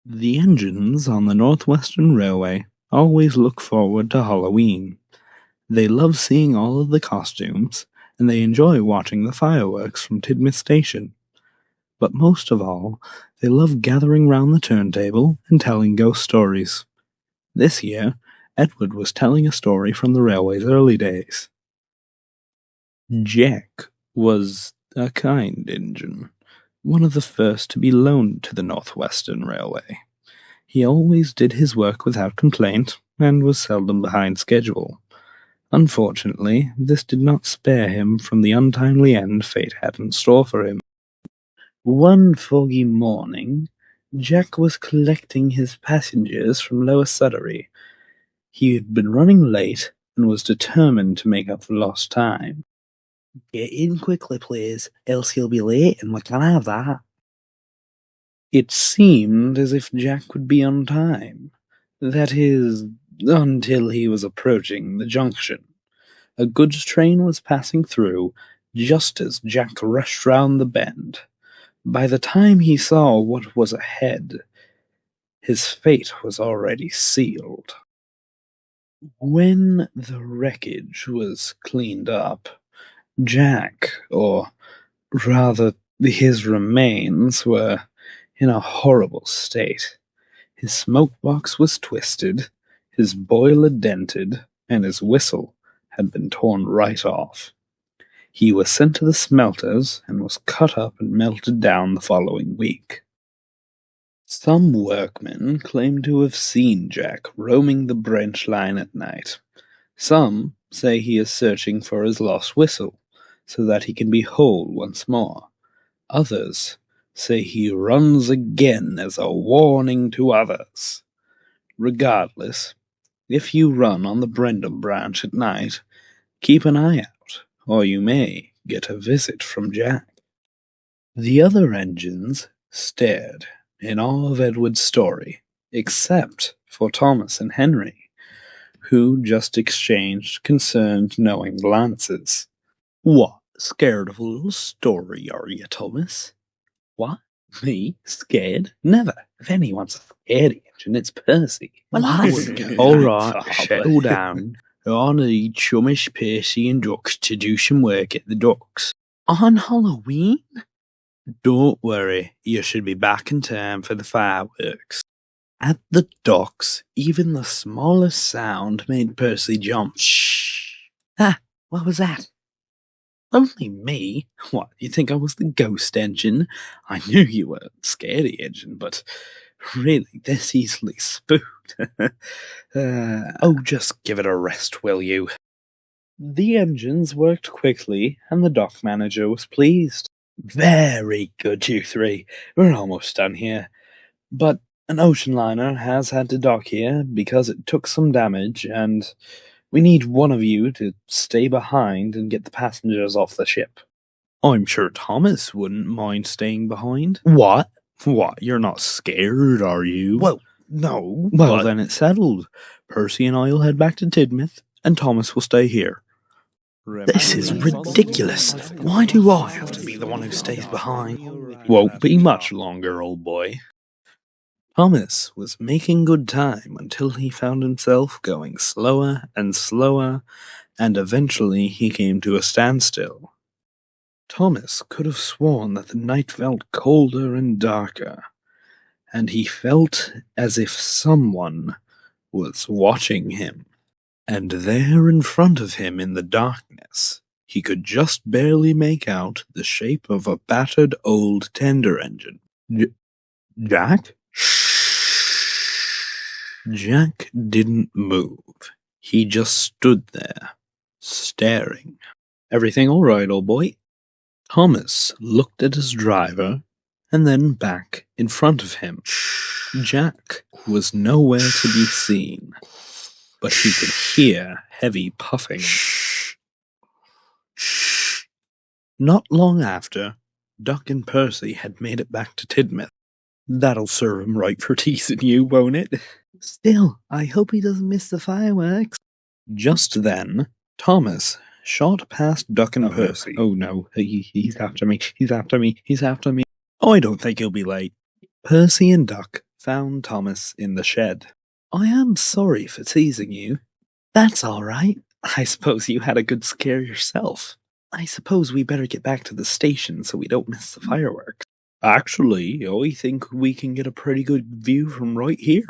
The engines on the Northwestern Railway always look forward to Halloween. They love seeing all of the costumes, and they enjoy watching the fireworks from Tidmouth Station. But most of all, they love gathering round the turntable and telling ghost stories. This year, Edward was telling a story from the railway's early days. Jack was a kind engine, one of the first to be loaned to the Northwestern Railway. He always did his work without complaint, and was seldom behind schedule. Unfortunately, this did not spare him from the untimely end fate had in store for him. One foggy morning, Jack was collecting his passengers from Lower Sudbury. He had been running late, and was determined to make up for lost time. "Get in quickly, please, else he'll be late and we can't have that." It seemed as if Jack would be on time. That is, until he was approaching the junction. A goods train was passing through just as Jack rushed round the bend. By the time he saw what was ahead, his fate was already sealed. When the wreckage was cleaned up, Jack, or rather his remains, were in a horrible state. His smoke box was twisted, his boiler dented, and his whistle had been torn right off. He was sent to the smelters and was cut up and melted down the following week. Some workmen claim to have seen Jack roaming the branch line at night. Some say he is searching for his lost whistle, so that he can be whole once more. Others say he runs again as a warning to others. Regardless, if you run on the Brendam branch at night, keep an eye out, or you may get a visit from Jack. The other engines stared in awe of Edward's story, except for Thomas and Henry, who just exchanged concerned, knowing glances. "What, scared of a little story, are you, Thomas?" "What? Me? Scared? Never. If anyone's a scaredy engine, it's Percy." Well, I wouldn't go All that right, far, settle but- down. I need chummish Percy and Ducks to do some work at the docks. On Halloween? Don't worry, you should be back in time for the fireworks. At the docks, even the smallest sound made Percy jump. Shh. Ah, what was that? Only me? What, you think I was the ghost engine? I knew you were the scaredy engine, but really this easily spooked. Oh, just give it a rest, will you? The engines worked quickly, and the dock manager was pleased. Very good, you three. We're almost done here. But an ocean liner has had to dock here because it took some damage, and we need one of you to stay behind and get the passengers off the ship. I'm sure Thomas wouldn't mind staying behind. What? What, you're not scared, are you? Well, no. Well, but then it's settled. Percy and I will head back to Tidmouth, and Thomas will stay here. This is ridiculous. Why do I have to be the one who stays behind? Won't be much longer, old boy. Thomas was making good time until he found himself going slower and slower, and eventually he came to a standstill. Thomas could have sworn that the night felt colder and darker, and he felt as if someone was watching him. And there in front of him in the darkness, he could just barely make out the shape of a battered old tender engine. Jack? Jack didn't move. He just stood there, staring. Everything all right, old boy? Thomas looked at his driver, and then back in front of him. Jack was nowhere to be seen, but he could hear heavy puffing. Not long after, Duck and Percy had made it back to Tidmouth. That'll serve him right for teasing you, won't it? Still, I hope he doesn't miss the fireworks. Just then, Thomas shot past Duck and Percy. Oh no, he's after me, he's after me, he's after me. Oh, I don't think he'll be late. Percy and Duck found Thomas in the shed. I am sorry for teasing you. That's all right. I suppose you had a good scare yourself. I suppose we better get back to the station so we don't miss the fireworks. Actually, I think we can get a pretty good view from right here.